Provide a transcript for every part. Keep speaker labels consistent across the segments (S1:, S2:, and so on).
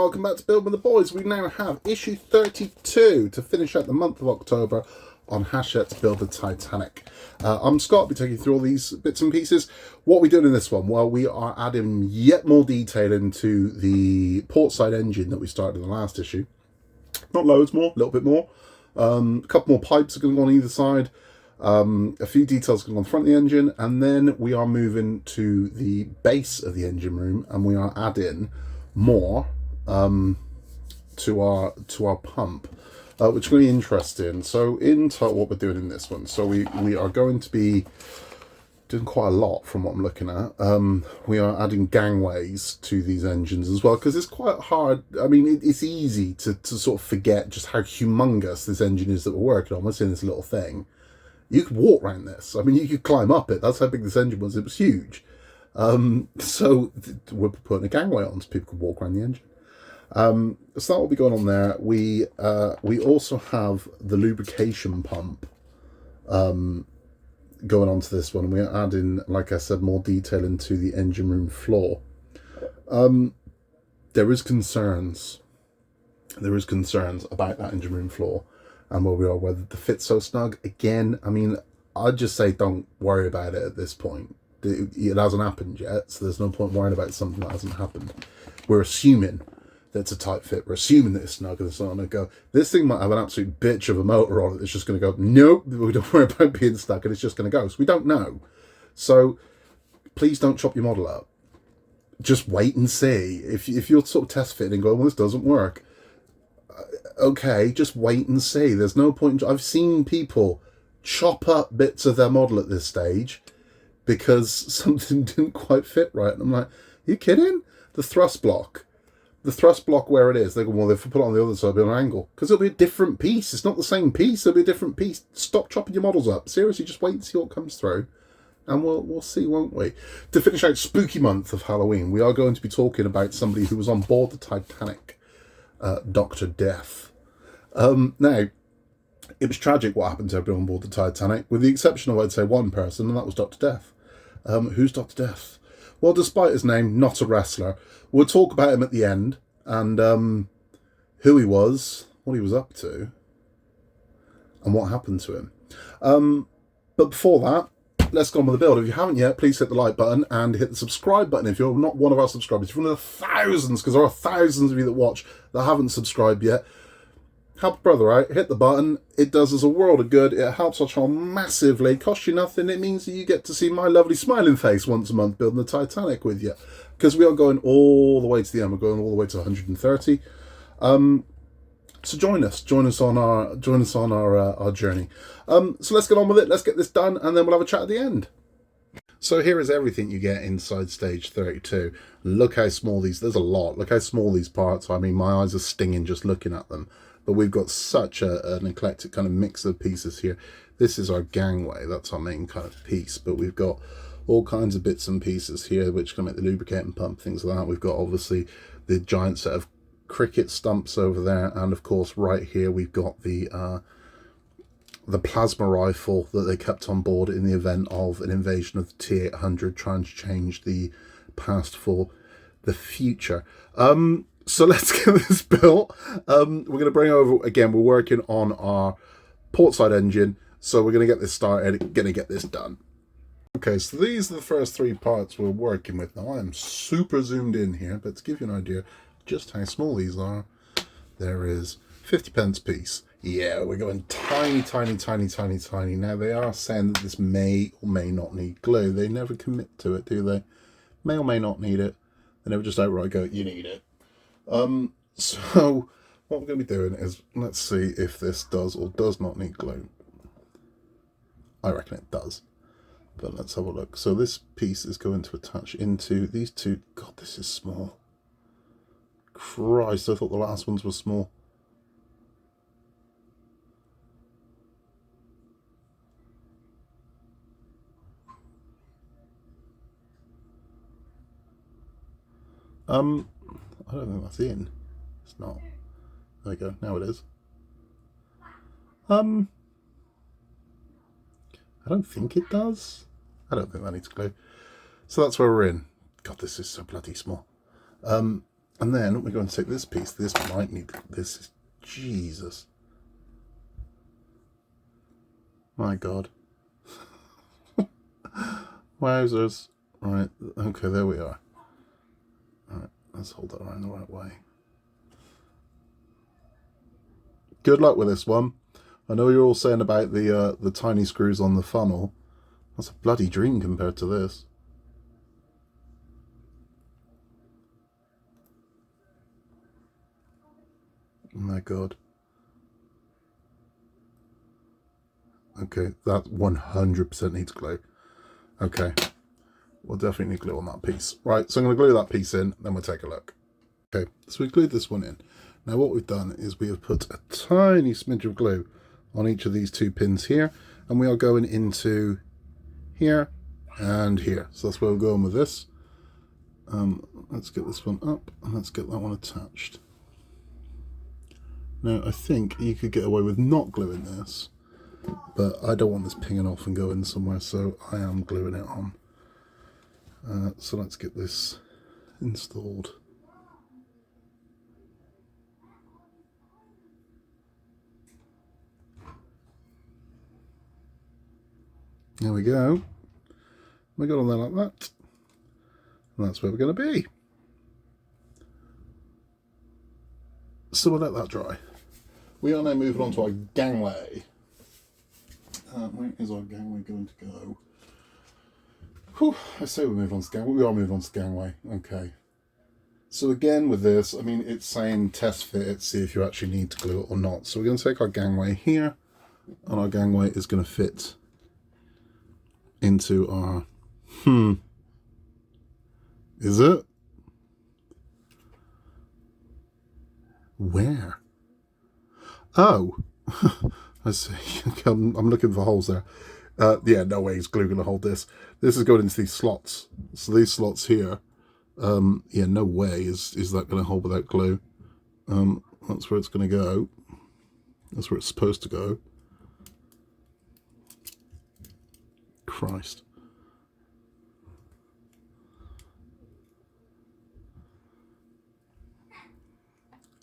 S1: welcome back to Build with the Boys. We now have issue 32 to finish out the month of October on Hachette's Build the Titanic. I'm Scott, I'll be taking you through all these bits and pieces. What are we doing in this one? Well, we are adding yet more detail into the portside engine that we started in the last issue. Not loads more, a little bit more. A couple more pipes are going to go on either side. A few details going on the front of the engine, and then we are moving to the base of the engine room, and we are adding more to our pump, which is going to be interesting. So in total, what we're doing in this one, so we are going to be doing quite a lot from what I'm looking at. We are adding gangways to these engines as well, because it's quite hard. I mean, it's easy to sort of forget just how humongous this engine is that we're working on. We're seeing this little thing. You could walk around this. I mean, you could climb up it. That's how big this engine was. It was huge. So we're putting a gangway on so people could walk around the engine. So that will be going on there. We also have the lubrication pump going on to this one. We're adding, like I said, more detail into the engine room floor. There is concerns about that engine room floor and where we are, whether the fit's so snug. Again, I mean, I'd just say don't worry about it at this point. It hasn't happened yet, so there's no point worrying about something that hasn't happened. We're assuming that it's a tight fit. We're assuming that it's snug and it's not going to go. This thing might have an absolute bitch of a motor on it that's just going to go, nope, we don't worry about being stuck, and it's just going to go. So we don't know. So please don't chop your model up. Just wait and see. If you're sort of test fitting and going, well, this doesn't work, okay, just wait and see. There's no point. I've seen people chop up bits of their model at this stage because something didn't quite fit right. And I'm like, are you kidding? The thrust block where it is, they go, well, if we put it on the other side, it'll be an angle. Because it'll be a different piece. It's not the same piece, it'll be a different piece. Stop chopping your models up. Seriously, just wait and see what comes through. And we'll see, won't we? To finish out spooky month of Halloween, we are going to be talking about somebody who was on board the Titanic, Dr.Death. Now, it was tragic what happened to everyone on board the Titanic, with the exception of, I'd say, one person, and that was Dr.Death. Who's Dr.Death? Well, despite his name, not a wrestler. We'll talk about him at the end, and who he was, what he was up to, and what happened to him. But before that, let's go on with the build. If you haven't yet, please hit the like button and hit the subscribe button if you're not one of our subscribers. If you're one of the thousands, because there are thousands of you that watch that haven't subscribed yet, help a brother out, hit the button. It does us a world of good. It helps our channel massively. It costs you nothing. It means that you get to see my lovely smiling face once a month building the Titanic with you. Because we are going all the way to the end. We're going all the way to 130. So join us on our journey. So let's get on with it. Let's get this done, and then we'll have a chat at the end. So here is everything you get inside stage 32. Look how small there's a lot. Look how small these parts are. I mean, my eyes are stinging just looking at them. But we've got such an eclectic kind of mix of pieces here. This is our gangway. That's our main kind of piece. But we've got all kinds of bits and pieces here, which can make the lubricating pump, things like that. We've got, obviously, the giant set of cricket stumps over there. And, of course, right here, we've got the plasma rifle that they kept on board in the event of an invasion of the T-800, trying to change the past for the future. So let's get this built. We're going to bring over, again, we're working on our portside engine. So we're going to get this started, going to get this done. Okay, so these are the first three parts we're working with. Now, I am super zoomed in here, but to give you an idea just how small these are, there is 50p piece. Yeah, we're going tiny, tiny, tiny, tiny, tiny. Now, they are saying that this may or may not need glue. They never commit to it, do they? May or may not need it. They never just outright go, you need it. So what we're going to be doing is, let's see if this does or does not need glue. I reckon it does, but let's have a look. So this piece is going to attach into these two. God, this is small. Christ, I thought the last ones were small. I don't think that's in. It's not. There we go. Now it is. I don't think it does. I don't think that needs glue. So that's where we're in. God, this is so bloody small. And then we're going to take this piece. This might need, this is, Jesus. My God. Wowzers. Right, okay, there we are. Alright, let's hold that around the right way. Good luck with this one. I know you're all saying about the tiny screws on the funnel. That's a bloody dream compared to this. Oh my God. Okay, that 100% needs glue. Okay, we'll definitely need glue on that piece. Right, so I'm going to glue that piece in, then we'll take a look. Okay, so we've glued this one in. Now what we've done is we have put a tiny smidge of glue on each of these 2 pins here, and we are going into here and here. So that's where we're going with this. Let's get this one up, and let's get that one attached. Now I think you could get away with not gluing this, but I don't want this pinging off and going somewhere, so I am gluing it on. So let's get this installed. There we go. We got on there like that. And that's where we're going to be. So we'll let that dry. We are now moving on to our gangway. Where is our gangway going to go? Whew, I say we move on to gangway. We are moving on to gangway. Okay. So again with this, I mean, it's saying test fit it, see if you actually need to glue it or not. So we're going to take our gangway here, and our gangway is going to fit into our... Is it? Where? Oh, I see. I'm looking for holes there. Yeah, no way is glue going to hold this. This is going into these slots. So these slots here, yeah, no way is that going to hold without glue. That's where it's going to go. That's where it's supposed to go. Christ.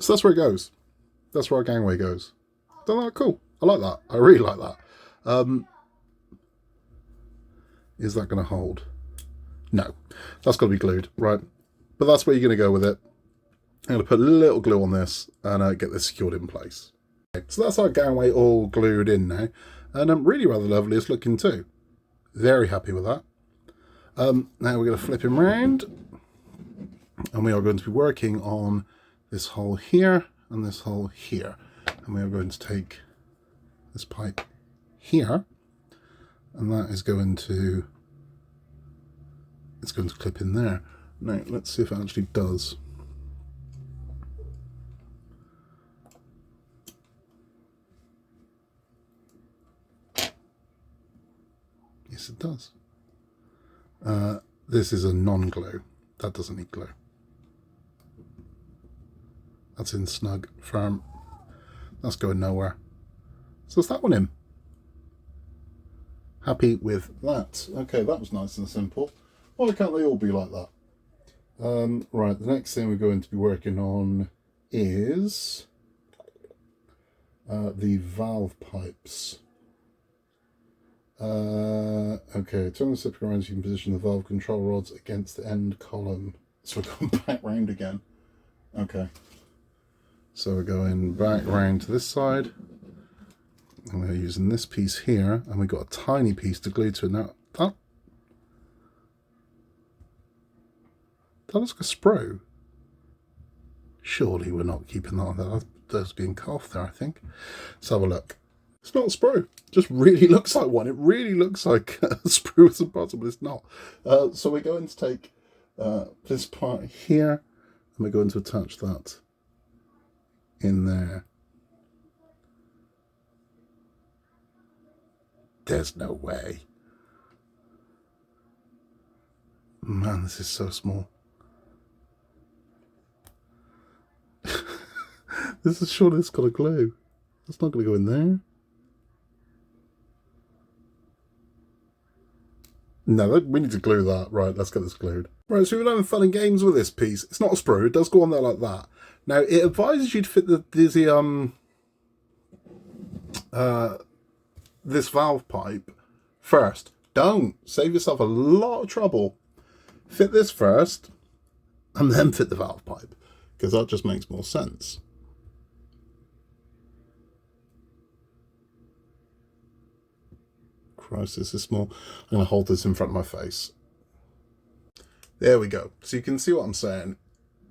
S1: So that's where it goes. That's where our gangway goes. Isn't that cool? I like that. I really like that. Is that going to hold? No. That's got to be glued, right? But that's where you're going to go with it. I'm going to put a little glue on this and get this secured in place. Okay, so that's our gangway all glued in now. And really rather lovely. It's looking too. Very happy with that. Now we're going to flip him round. And we are going to be working on this hole here and this hole here. And we are going to take this pipe here, and that is going to, it's going to clip in there. Now let's see if it actually does. Yes, it does. This is a non-glue. That doesn't need glue. That's in snug, firm. That's going nowhere. So that's that one in. Happy with that. Okay, that was nice and simple. Why can't they all be like that? Right, the next thing we're going to be working on is the valve pipes. Okay, turn the cylinder around so you can position the valve control rods against the end column. So we're going back round again. Okay. So we're going back round to this side. And we're using this piece here, and we've got a tiny piece to glue to it. Now, that looks like a sprue. Surely we're not keeping that on. That's being cut off there, I think. Let's have a look. It's not a sprue. It just really looks like one. It really looks like a sprue at the bottom, but it's not. So we're going to take this part here, and we're going to attach that in there. There's no way. Man, this is so small. This is surely it's got a glue. It's not going to go in there. No, we need to glue that. Right, let's get this glued. Right, so we've been having fun and games with this piece. It's not a sprue. It does go on there like that. Now, it advises you to fit this valve pipe first. Don't. Save yourself a lot of trouble. Fit this first, and then fit the valve pipe, because that just makes more sense. Christ, this is small. I'm going to hold this in front of my face. There we go. So you can see what I'm saying.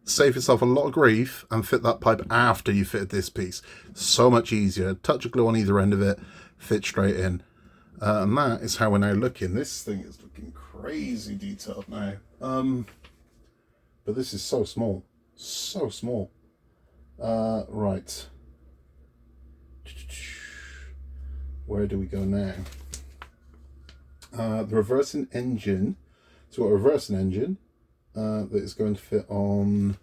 S1: Save yourself a lot of grief and fit that pipe after you fitted this piece. So much easier. Touch of glue on either end of it, fit straight in. And that is how we're now looking. This thing is looking crazy detailed now. But this is so small. So small. Right. Where do we go now? The reversing engine. So we've got a reversing engine that is going to fit on,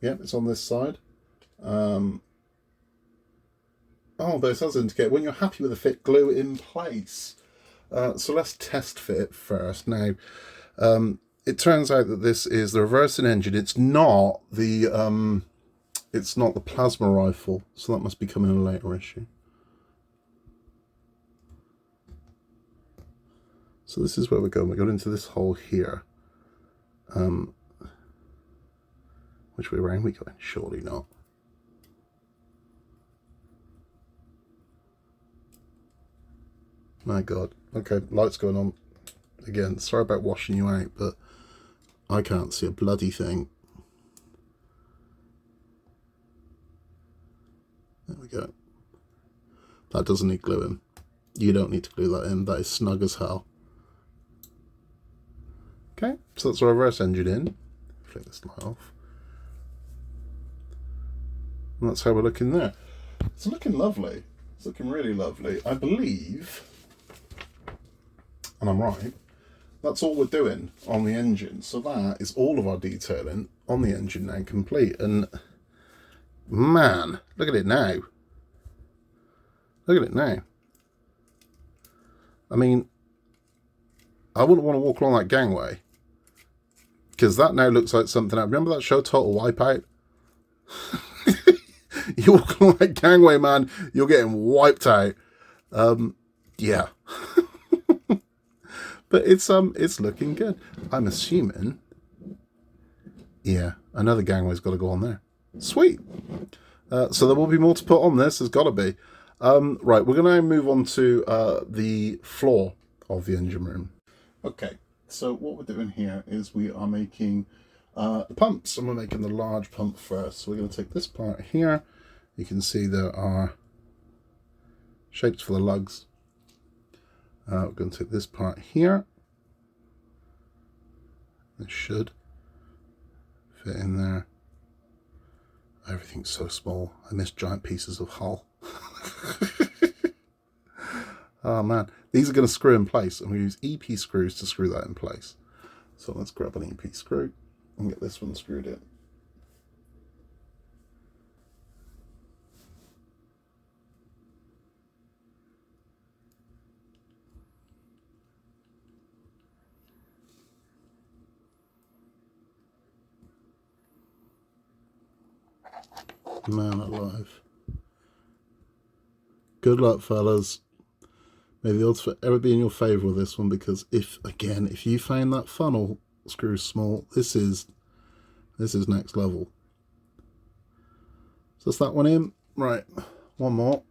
S1: it's on this side. Oh, but it does indicate when you're happy with the fit, glue it in place. So let's test fit it first. Now, it turns out that this is the reversing engine. It's not the plasma rifle, so that must be coming in a later issue. So this is where we're going. We're going into this hole here. Which way around we going? Surely not. My God. Okay, lights going on. Again, sorry about washing you out, but I can't see a bloody thing. There we go. That doesn't need glue in. You don't need to glue that in. That is snug as hell. Okay, so that's our reverse engine in. Flick this light off. And that's how we're looking there. It's looking lovely. It's looking really lovely. I believe, and I'm right, that's all we're doing on the engine. So that is all of our detailing on the engine now complete. And man, look at it now. Look at it now. I mean, I wouldn't want to walk along that gangway, because that now looks like something. I remember that show Total Wipeout? You walk along that gangway, man, you're getting wiped out. Yeah. But it's looking good. I'm assuming, yeah, another gangway's got to go on there. Sweet. So there will be more to put on this. There's got to be. Right, we're going to move on to the floor of the engine room. Okay, so what we're doing here is we are making the pumps, and we're making the large pump first. So we're going to take this part here. You can see there are shapes for the lugs. We're going to take this part here. It should fit in there. Everything's so small. I miss giant pieces of hull. Oh man, these are going to screw in place, and we use EP screws to screw that in place. So let's grab an EP screw and get this one screwed in. Man alive. Good luck, fellas. May the odds forever be in your favour with this one, because if you find that funnel screw small, this is next level. So that's that one in. Right, one more.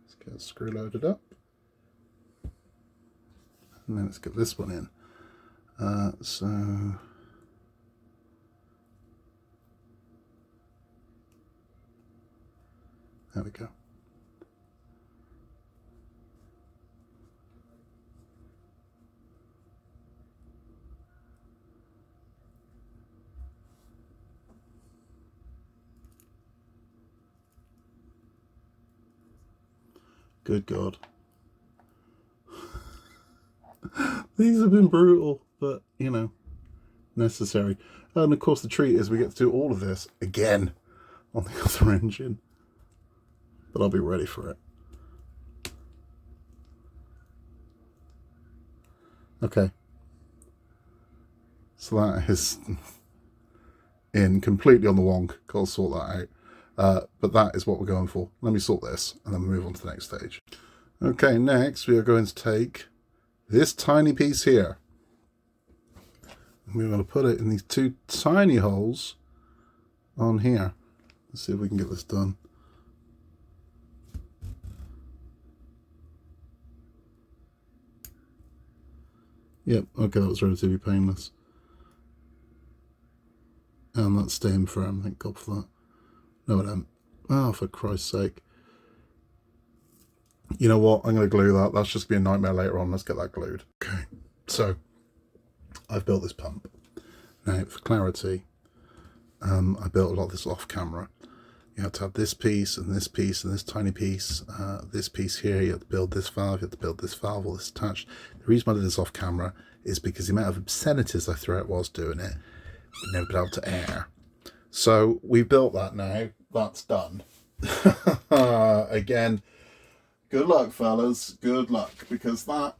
S1: Let's get a screw loaded up. And then let's get this one in. So there we go. Good God. These have been brutal, but, you know, necessary. And, of course, the treat is we get to do all of this again on the other engine. but I'll be ready for it. Okay. So that is in completely on the wonk. Gotta sort that out. But that is what we're going for. Let me sort this and then we'll move on to the next stage. Okay, next we are going to take this tiny piece here. We're going to put it in these two tiny holes on here. Let's see if we can get this done. Yep, okay, that was relatively painless. And that's staying firm, thank God for that. No, it ain't. Oh, for Christ's sake. You know what? I'm going to glue that. That's just going to be a nightmare later on. Let's get that glued. Okay, so I've built this pump. Now, for clarity, I built a lot of this off camera. You have to have this piece and this piece and this tiny piece, this piece here. You have to build this valve, you have to build this valve, all this attached. The reason I did this off camera is because the amount of obscenities I threw out whilst doing it, would never been able to air. So we built that now. That's done. Again, good luck, fellas. Good luck, because that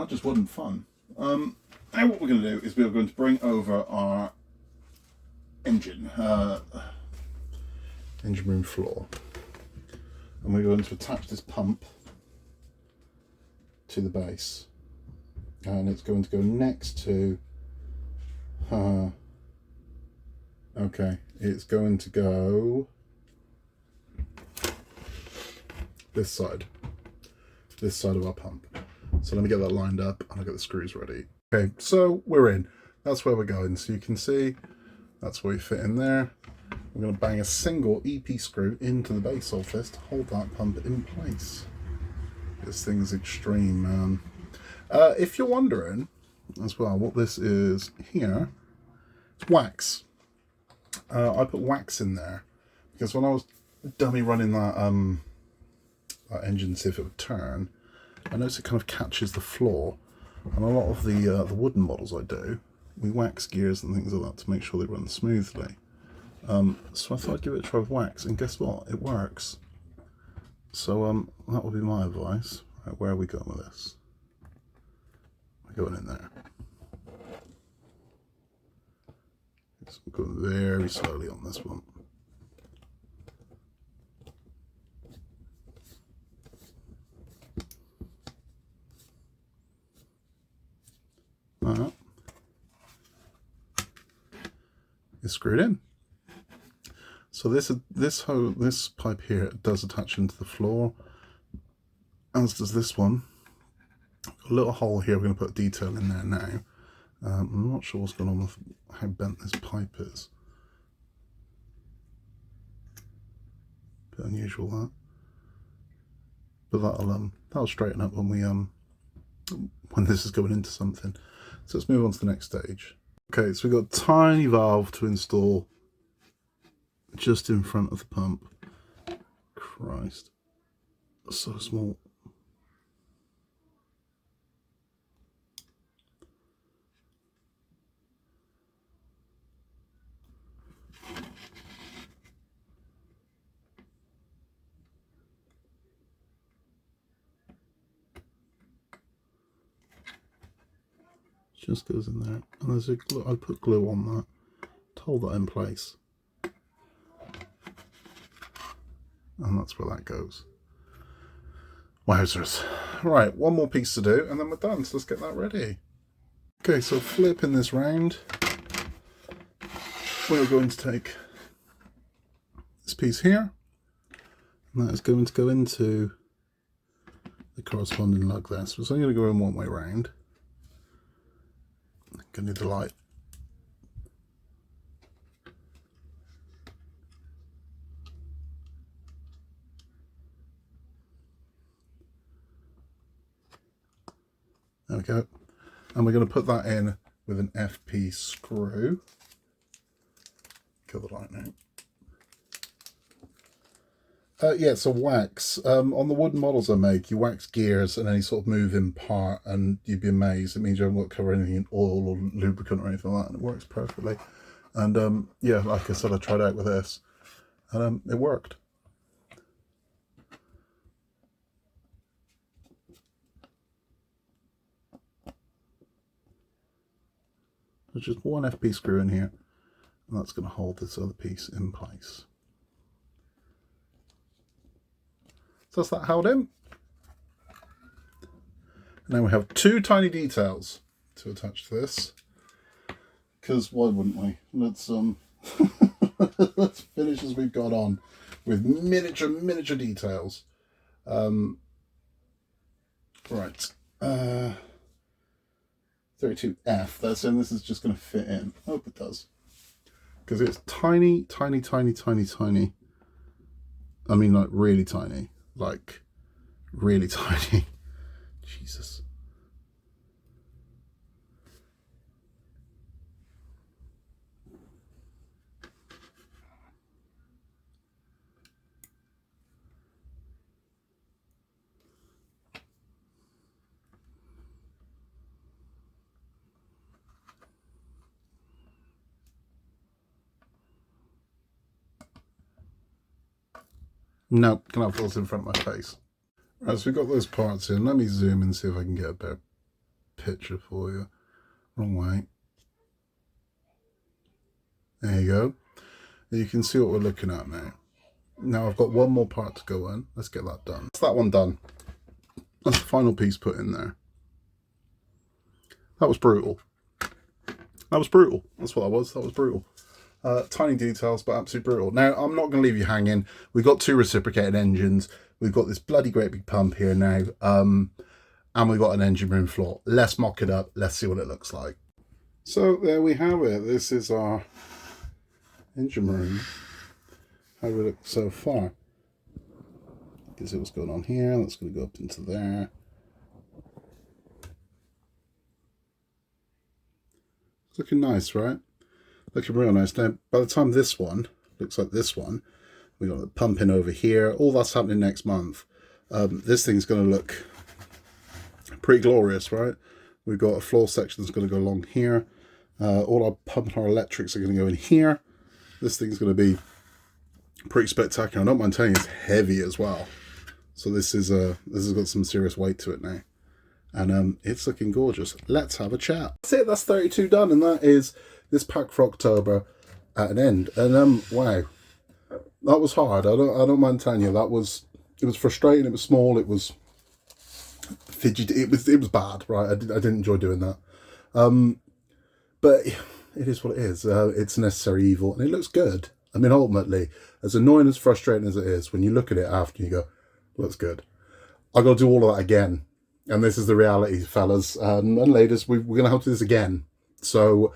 S1: just wasn't fun. Now what we're going to do is we're going to bring over our engine room floor, and we're going to attach this pump to the base, and it's going to go next to okay, it's going to go this side of our pump. So let me get that lined up and I'll get the screws ready. Okay, so we're in. That's where we're going. So you can see that's where we fit in there. We're going to bang a single EP screw into the base of this to hold that pump in place. This thing's extreme, man. If you're wondering as well what this is here, it's wax. I put wax in there because when I was dummy running that engine to see if it would turn, I noticed it kind of catches the floor. And a lot of the wooden models I do, we wax gears and things like that to make sure they run smoothly. So I thought I'd give it a try with wax, and guess what? It works. So that would be my advice. Right, where are we going with this? We're going in there. So I'm going very slowly on this one. That is screwed in. So this pipe here does attach into the floor, as does this one. A little hole here. We're going to put detail in there now. I'm not sure what's going on with how bent this pipe is. Bit unusual that, but that'll straighten up when we when this is going into something. So let's move on to the next stage. Okay, so we've got a tiny valve to install just in front of the pump. Christ, so small. Just goes in there, and there's a glue. I put glue on that to hold that in place, and that's where that goes. Wowzers! Right, one more piece to do, and then we're done. So let's get that ready. Okay, so flipping this round, we're going to take this piece here, and that is going to go into the corresponding lug there. So it's only going to go in one way round. Gonna need the light. There we go. And we're going to put that in with an FP screw. Kill the light now. Yeah, so wax. On the wooden models I make, you wax gears and any sort of moving part, and you'd be amazed. It means you haven't got to cover anything in oil or lubricant or anything like that, and it works perfectly. And yeah, like I said, I tried out with this, and it worked. There's just one FP screw in here, and that's going to hold this other piece in place. So that's that held in. And then we have two tiny details to attach to this, because why wouldn't we? Let's let's finish as we've got on with miniature details. Right, 32F. That's in. This is just going to fit in. I hope it does, because it's tiny. I mean, like really tiny, like really tiny. Jesus. No, can I put this in front of my face? Right, so we've got those parts in. Let me zoom and see if I can get a better picture for you. Wrong way. There you go. You can see what we're looking at now. Now I've got one more part to go in. Let's get that done. That's that one done. That's the final piece put in there. That was brutal. That was brutal. That's what that was. That was brutal. Tiny details, but absolutely brutal. Now, I'm not going to leave you hanging. We've got two reciprocated engines. We've got this bloody great big pump here now. And we've got an engine room floor. Let's mock it up. Let's see what it looks like. So there we have it. This is our engine room. How do it look so far? You can see what's going on here. That's going to go up into there. It's looking nice, right? Looking real nice. Now, by the time this one looks like this one, we've got the pumping over here. All that's happening next month. This thing's going to look pretty glorious, right? We've got a floor section that's going to go along here. All our pump and our electrics are going to go in here. This thing's going to be pretty spectacular. I don't mind telling you, it's heavy as well. So this has got some serious weight to it now. And it's looking gorgeous. Let's have a chat. That's it. That's 32 done, and that is this pack for October at an end. And wow, that was hard. I don't mind telling you, it was frustrating. It was small. It was fidgety. It was bad, right? I didn't enjoy doing that. But it is what it is. It's necessary evil, and it looks good. I mean, ultimately, as annoying as frustrating as it is, when you look at it after, you go, looks good. I got to do all of that again. And this is the reality, fellas and ladies. We're going to have to do this again. So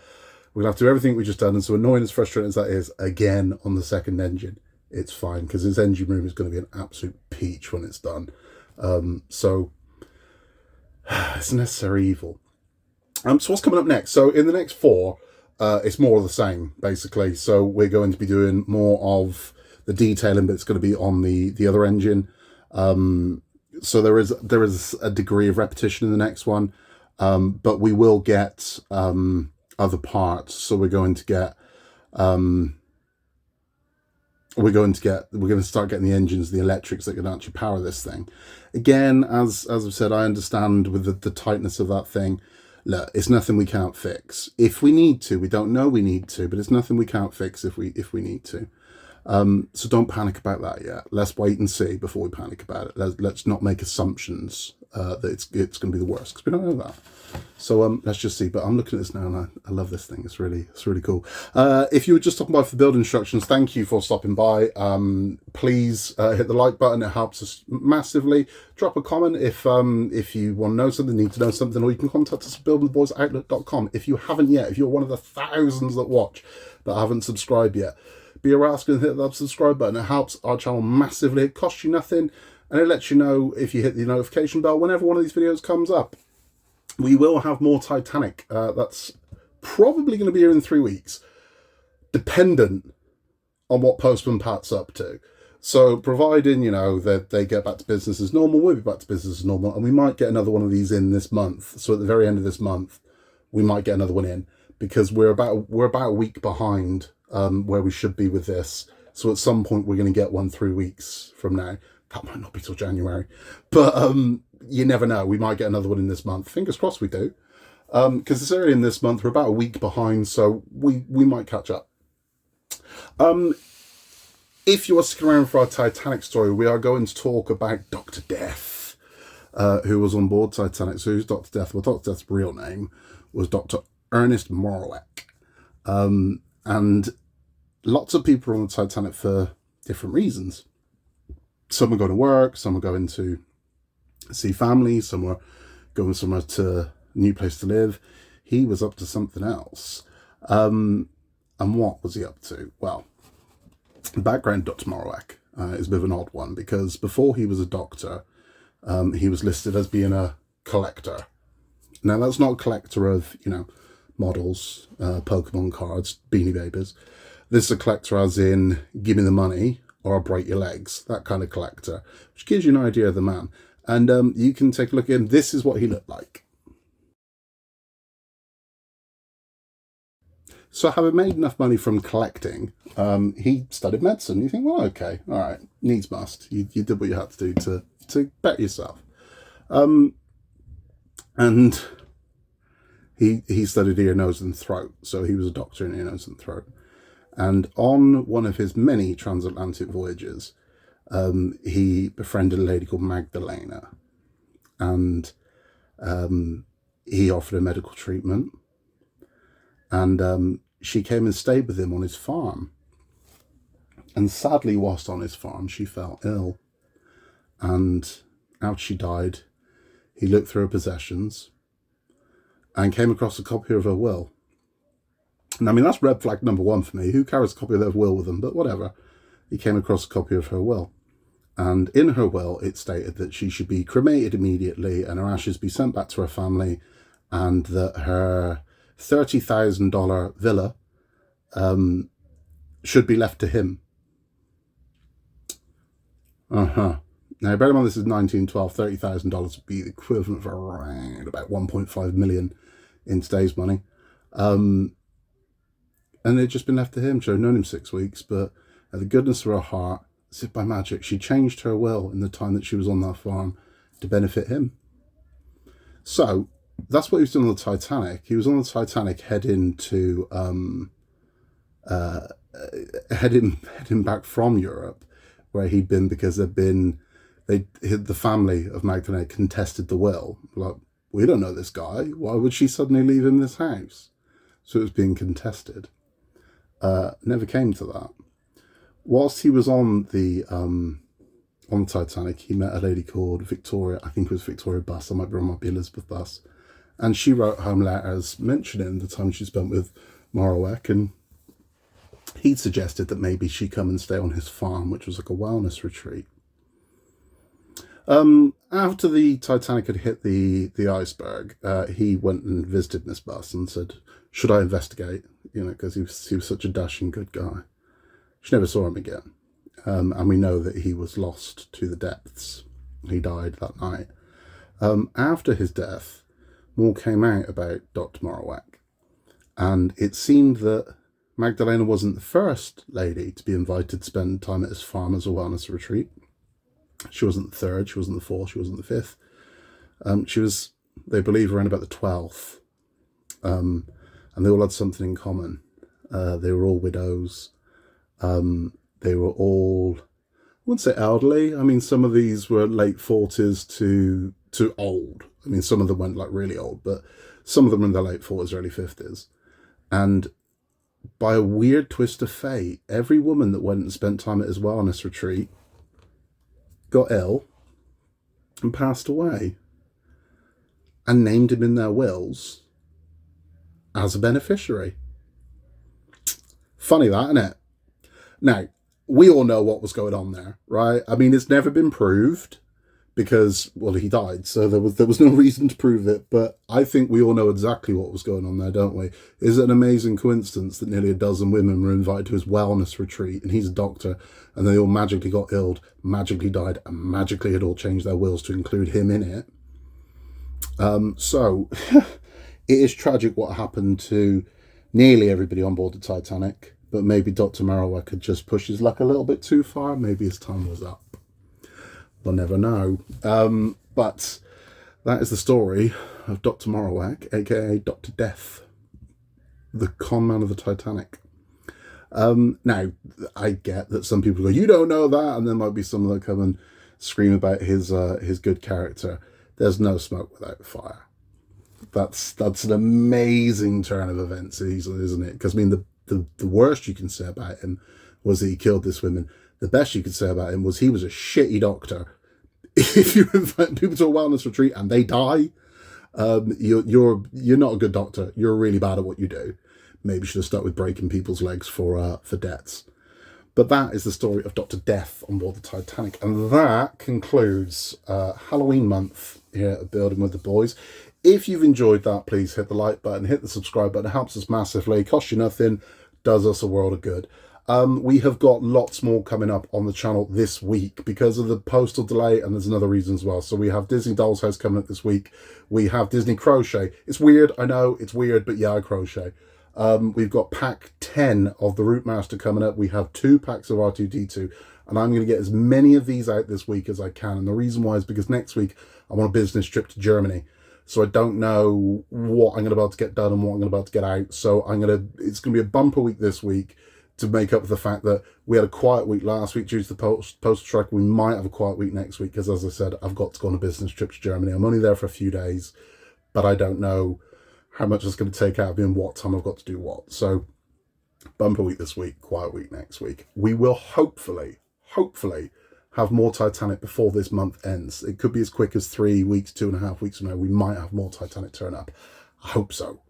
S1: we're going to have to do everything we just done. And so annoying as frustrating as that is, again, on the second engine, it's fine. Because this engine room is going to be an absolute peach when it's done. So it's a necessary evil. So what's coming up next? So in the next 4, it's more of the same, basically. So we're going to be doing more of the detailing, but it's going to be on the other engine. So there is a degree of repetition in the next one, but we will get other parts. So we're going to start getting the engines, the electrics that can actually power this thing. Again, as I've said, I understand with the tightness of that thing. Look, it's nothing we can't fix. If we need to, we don't know we need to, but it's nothing we can't fix if we need to. So don't panic about that yet. Let's wait and see before we panic about it. Let's not make assumptions that it's going to be the worst, because we don't know that. So let's just see. But I'm looking at this now, and I love this thing. It's really cool. If you were just stopping by for the build instructions, thank you for stopping by. Please hit the like button. It helps us massively. Drop a comment if you want to know something, need to know something, or you can contact us at buildingtheboysoutlook.com. If you haven't yet, if you're one of the thousands that watch that haven't subscribed yet, be a rascal and hit that subscribe button. It helps our channel massively. It costs you nothing, and it lets you know if you hit the notification bell whenever one of these videos comes up. We will have more Titanic. That's probably going to be here in 3 weeks, dependent on what Postman Pat's up to. So providing, that they get back to business as normal, we'll be back to business as normal, and we might get another one of these in this month. So at the very end of this month, we might get another one in, because we're about a week behind where we should be with this. So at some point we're going to get one 3 weeks from now. That might not be till January, but you never know. We might get another one in this month. Fingers crossed we do. Because it's early in this month, we're about a week behind, so we might catch up. If you are sticking around for our Titanic story, we are going to talk about Dr.Death, who was on board Titanic. So who's Dr.Death? Well, Dr. Death's real name was Dr. Ernest Morowak. And lots of people are on the Titanic for different reasons. Some are going to work, some are going to see family, some are going somewhere to a new place to live. He was up to something else. And what was he up to? Well, the background of Dr. Morowak is a bit of an odd one, because before he was a doctor, he was listed as being a collector. Now, that's not a collector of, models, Pokemon cards, Beanie Babies. This is a collector as in, give me the money or I'll break your legs. That kind of collector, which gives you an idea of the man. And you can take a look at him. This is what he looked like. So having made enough money from collecting, he studied medicine. You think, well, okay, all right, needs must. You did what you had to do to better yourself. And he studied ear, nose and throat. So he was a doctor in ear, nose and throat. And on one of his many transatlantic voyages, he befriended a lady called Magdalena. And he offered her medical treatment. And she came and stayed with him on his farm. And sadly, whilst on his farm, she fell ill. And after she died, he looked through her possessions and came across a copy of her will. And I mean, that's red flag number one for me. Who carries a copy of their will with them? But whatever. He came across a copy of her will. And in her will, it stated that she should be cremated immediately and her ashes be sent back to her family, and that her $30,000 villa should be left to him. Now, bear in mind, this is 1912. $30,000 would be the equivalent of around about 1.5 million in today's money. And it had just been left to him. She'd known him 6 weeks, but at the goodness of her heart, as if by magic, she changed her will in the time that she was on that farm to benefit him. So that's what he was doing on the Titanic. He was on the Titanic heading back from Europe, where he'd been, because the family of Magdalena contested the will. Like, we don't know this guy. Why would she suddenly leave him this house? So it was being contested. Never came to that. Whilst he was on the Titanic, he met a lady called Victoria. I think it was Victoria Buss. I might be wrong, might be Elizabeth Buss. And she wrote home letters mentioning the time she spent with Morowak, and he suggested that maybe she come and stay on his farm, which was like a wellness retreat. After the Titanic had hit the iceberg, he went and visited Miss Buss and said, should I investigate? Because he was such a dashing good guy. She never saw him again. And we know that he was lost to the depths. He died that night. After his death, more came out about Dr. Morowak. And it seemed that Magdalena wasn't the first lady to be invited to spend time at his farm as a wellness retreat. She wasn't the third, she wasn't the fourth, she wasn't the fifth. She was, they believe, around about the 12th. And they all had something in common. They were all widows. They were all, I wouldn't say elderly. I mean, some of these were late 40s to old. I mean, some of them went like really old, but some of them were in their late 40s, early 50s. And by a weird twist of fate, every woman that went and spent time at his wellness retreat got ill and passed away, and named him in their wills as a beneficiary. Funny that, isn't it? Now, we all know what was going on there, right? I mean, it's never been proved because, well, he died, so there was no reason to prove it, but I think we all know exactly what was going on there, don't we? Is it an amazing coincidence that nearly a dozen women were invited to his wellness retreat, and he's a doctor, and they all magically got ill, magically died, and magically had all changed their wills to include him in it? So, it is tragic what happened to nearly everybody on board the Titanic, but maybe Dr. Morowak had just pushed his luck a little bit too far. Maybe his time was up. We'll never know. But that is the story of Dr. Morowak, aka Dr.Death, the con man of the Titanic. Now, I get that some people go, you don't know that, and there might be some that come and scream about his good character. There's no smoke without fire. That's an amazing turn of events, isn't it? Because I mean, the worst you can say about him was that he killed this woman. The best you could say about him was he was a shitty doctor. If you invite people to a wellness retreat and they die, you're not a good doctor. You're really bad at what you do. Maybe you should have started with breaking people's legs for debts. But that is the story of Dr. Death on board the Titanic. And that concludes Halloween month here at Building with the Boys. If you've enjoyed that, please hit the like button, hit the subscribe button. It helps us massively. It costs you nothing, does us a world of good. We have got lots more coming up on the channel this week because of the postal delay, and there's another reason as well. So we have Disney Doll's House coming up this week. We have Disney Crochet. It's weird, I know, it's weird, but yeah, I crochet. We've got pack 10 of the Route Master coming up. We have 2 packs of R2-D2, and I'm going to get as many of these out this week as I can. And the reason why is because next week I'm on a business trip to Germany. So I don't know what I'm going to be able to get done and what I'm going to be able to get out. So it's going to be a bumper week this week to make up for the fact that we had a quiet week last week due to the postal strike. We might have a quiet week next week because, as I said, I've got to go on a business trip to Germany. I'm only there for a few days, but I don't know how much it's going to take out of me and what time I've got to do what. So bumper week this week, quiet week next week. We will hopefully have more Titanic before this month ends. It could be as quick as 3 weeks, 2.5 weeks from now. We might have more Titanic turn up. I hope so.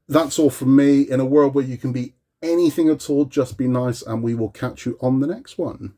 S1: That's all from me. In a world where you can be anything at all, just be nice, and we will catch you on the next one.